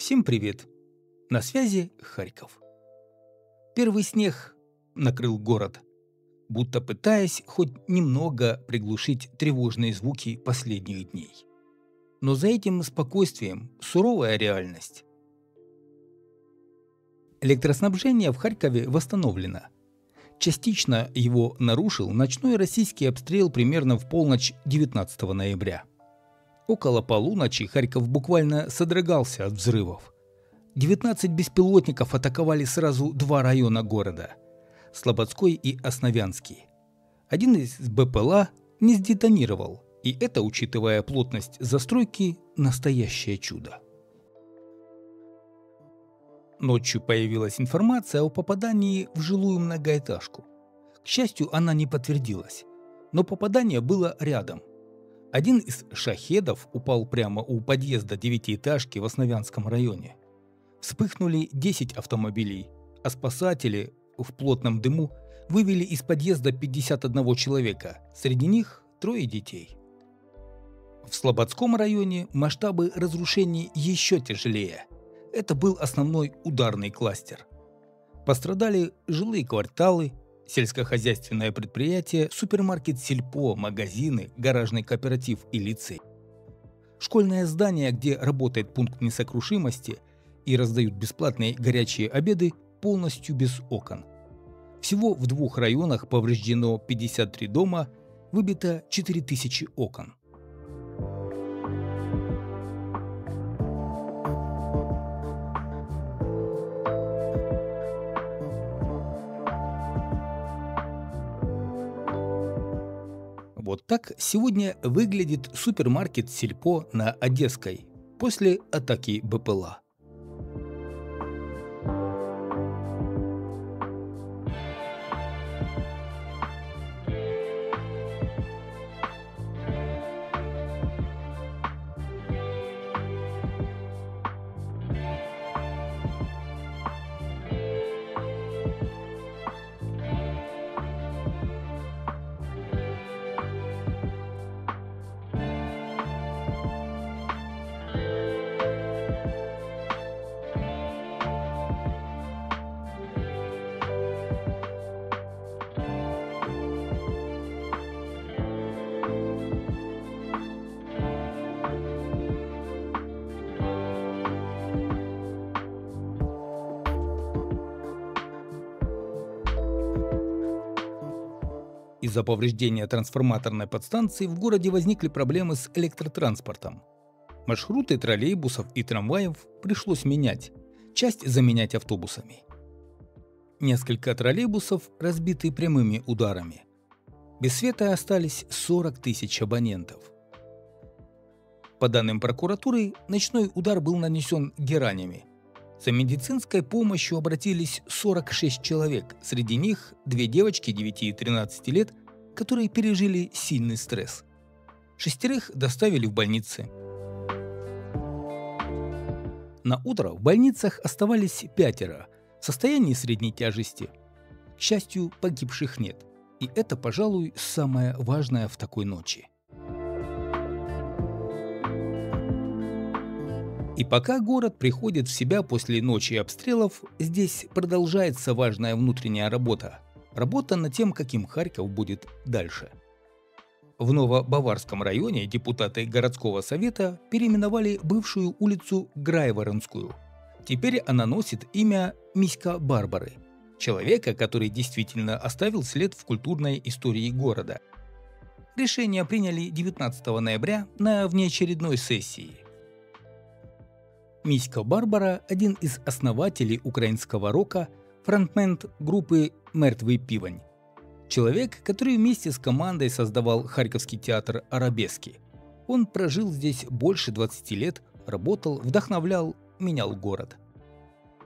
Всем привет! На связи Харьков. Первый снег накрыл город, будто пытаясь хоть немного приглушить тревожные звуки последних дней. Но за этим спокойствием суровая реальность. Электроснабжение в Харькове восстановлено. Частично его нарушил ночной российский обстрел примерно в полночь 19 ноября. Около полуночи Харьков буквально содрогался от взрывов. 19 беспилотников атаковали сразу два района города – Слободской и Основянский. Один из БПЛА не сдетонировал, и это, учитывая плотность застройки, настоящее чудо. Ночью появилась информация о попадании в жилую многоэтажку. К счастью, она не подтвердилась, но попадание было рядом. Один из шахедов упал прямо у подъезда девятиэтажки в Основянском районе. Вспыхнули 10 автомобилей, а спасатели в плотном дыму вывели из подъезда 51 человека, среди них 3 детей. В Слободском районе масштабы разрушений еще тяжелее. Это был основной ударный кластер. Пострадали жилые кварталы, сельскохозяйственное предприятие, супермаркет «Сельпо», магазины, гаражный кооператив и лицей. Школьное здание, где работает пункт несокрушимости и раздают бесплатные горячие обеды, полностью без окон. Всего в 2 районах повреждено 53 дома, выбито 4000 окон. Вот так сегодня выглядит супермаркет «Сельпо» на Одесской после атаки БПЛА. Из-за повреждения трансформаторной подстанции в городе возникли проблемы с электротранспортом. Маршруты троллейбусов и трамваев пришлось менять, часть заменять автобусами. Несколько троллейбусов разбиты прямыми ударами. Без света остались 40 тысяч абонентов. По данным прокуратуры, ночной удар был нанесен геранями. За медицинской помощью обратились 46 человек, среди них 2 девочки 9 и 13 лет, которые пережили сильный стресс. 6 доставили в больницы. На утро в больницах оставались 5 в состоянии средней тяжести. К счастью, погибших нет. И это, пожалуй, самое важное в такой ночи. И пока город приходит в себя после ночи обстрелов, здесь продолжается важная внутренняя работа. Работа над тем, каким Харьков будет дальше. В Новобаварском районе депутаты городского совета переименовали бывшую улицу Грайворонскую. Теперь она носит имя Миська Барбары, человека, который действительно оставил след в культурной истории города. Решение приняли 19 ноября на внеочередной сессии. Миська Барбара – один из основателей украинского рока, фронтмен группы «Мертвый пивень». Человек, который вместе с командой создавал Харьковский театр «Арабески». Он прожил здесь больше 20 лет, работал, вдохновлял, менял город.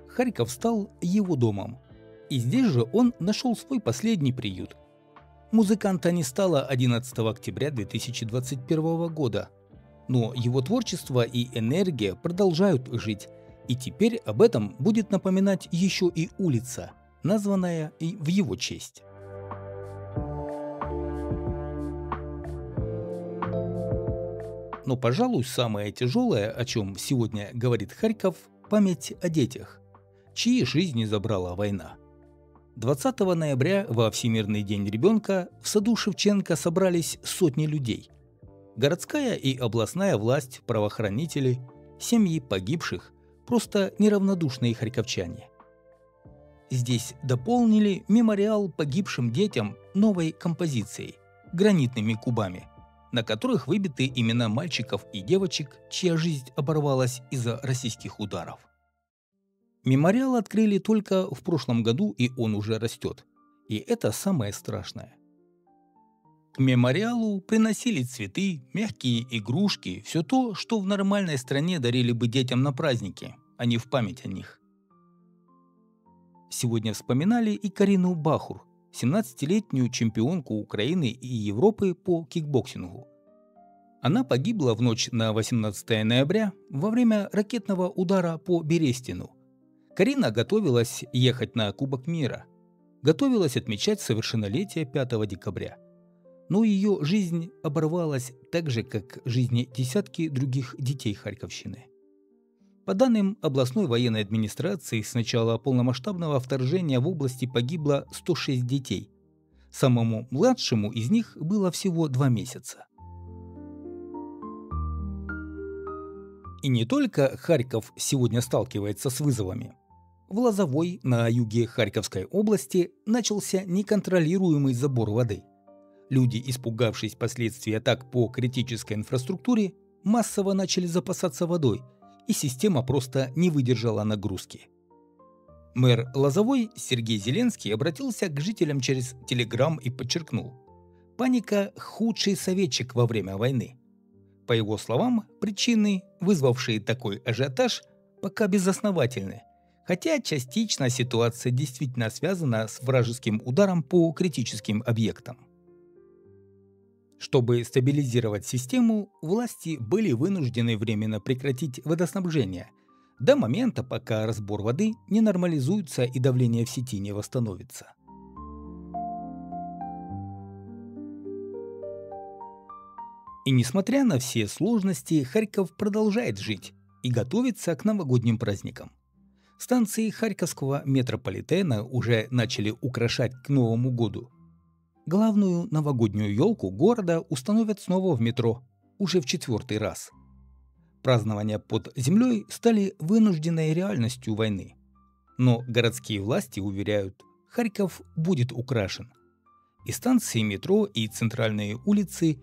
Харьков стал его домом. И здесь же он нашел свой последний приют. Музыканта не стало 11 октября 2021 года. Но его творчество и энергия продолжают жить, и теперь об этом будет напоминать еще и улица, названная и в его честь. Но, пожалуй, самое тяжелое, о чем сегодня говорит Харьков, память о детях, чьи жизни забрала война. 20 ноября во Всемирный день ребенка в саду Шевченко собрались сотни людей. Городская и областная власть, правоохранители, семьи погибших, просто неравнодушные харьковчане. Здесь дополнили мемориал погибшим детям новой композицией – гранитными кубами, на которых выбиты имена мальчиков и девочек, чья жизнь оборвалась из-за российских ударов. Мемориал открыли только в прошлом году, и он уже растет. И это самое страшное. К мемориалу приносили цветы, мягкие игрушки, все то, что в нормальной стране дарили бы детям на праздники, а не в память о них. Сегодня вспоминали и Карину Бахур, 17-летнюю чемпионку Украины и Европы по кикбоксингу. Она погибла в ночь на 18 ноября во время ракетного удара по Берестину. Карина готовилась ехать на Кубок мира, готовилась отмечать совершеннолетие 5 декабря. Но ее жизнь оборвалась так же, как жизни десятки других детей Харьковщины. По данным областной военной администрации, с начала полномасштабного вторжения в области погибло 106 детей. Самому младшему из них было всего 2 месяца. И не только Харьков сегодня сталкивается с вызовами. В Лозовой, на юге Харьковской области, начался неконтролируемый забор воды. Люди, испугавшись последствий атак по критической инфраструктуре, массово начали запасаться водой, и система просто не выдержала нагрузки. Мэр Лозовой Сергей Зеленский обратился к жителям через Telegram и подчеркнул: «Паника – худший советчик во время войны». По его словам, причины, вызвавшие такой ажиотаж, пока безосновательны, хотя частично ситуация действительно связана с вражеским ударом по критическим объектам. Чтобы стабилизировать систему, власти были вынуждены временно прекратить водоснабжение до момента, пока разбор воды не нормализуется и давление в сети не восстановится. И несмотря на все сложности, Харьков продолжает жить и готовится к новогодним праздникам. Станции Харьковского метрополитена уже начали украшать к Новому году. Главную новогоднюю елку города установят снова в метро, уже в 4-й раз. Празднования под землей стали вынужденной реальностью войны. Но городские власти уверяют, Харьков будет украшен. И станции метро, и центральные улицы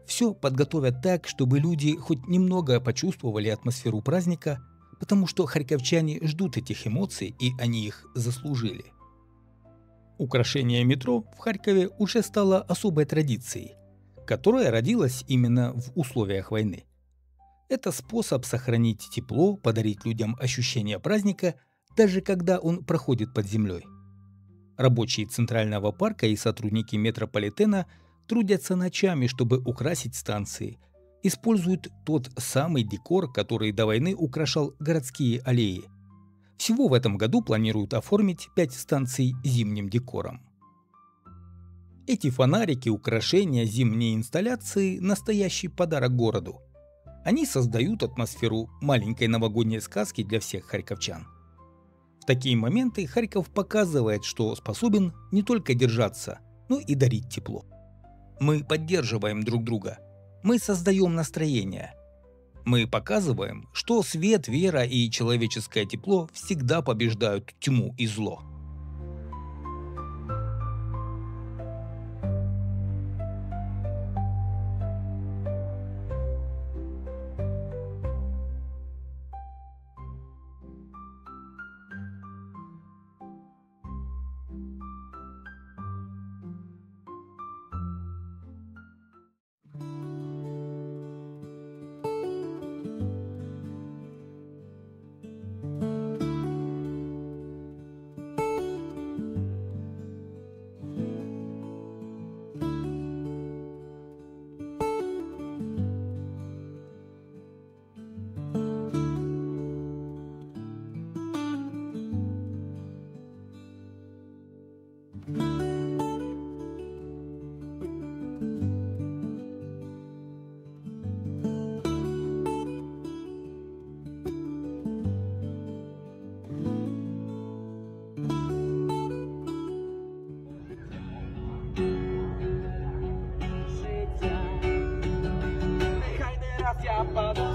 все подготовят так, чтобы люди хоть немного почувствовали атмосферу праздника, потому что харьковчане ждут этих эмоций, и они их заслужили. Украшение метро в Харькове уже стало особой традицией, которая родилась именно в условиях войны. Это способ сохранить тепло, подарить людям ощущение праздника, даже когда он проходит под землей. Рабочие Центрального парка и сотрудники метрополитена трудятся ночами, чтобы украсить станции, используют тот самый декор, который до войны украшал городские аллеи. Всего в этом году планируют оформить 5 станций зимним декором. Эти фонарики, украшения, зимние инсталляции – настоящий подарок городу. Они создают атмосферу маленькой новогодней сказки для всех харьковчан. В такие моменты Харьков показывает, что способен не только держаться, но и дарить тепло. Мы поддерживаем друг друга. Мы создаем настроение. Мы показываем, что свет, вера и человеческое тепло всегда побеждают тьму и зло. Ba-ba-ba.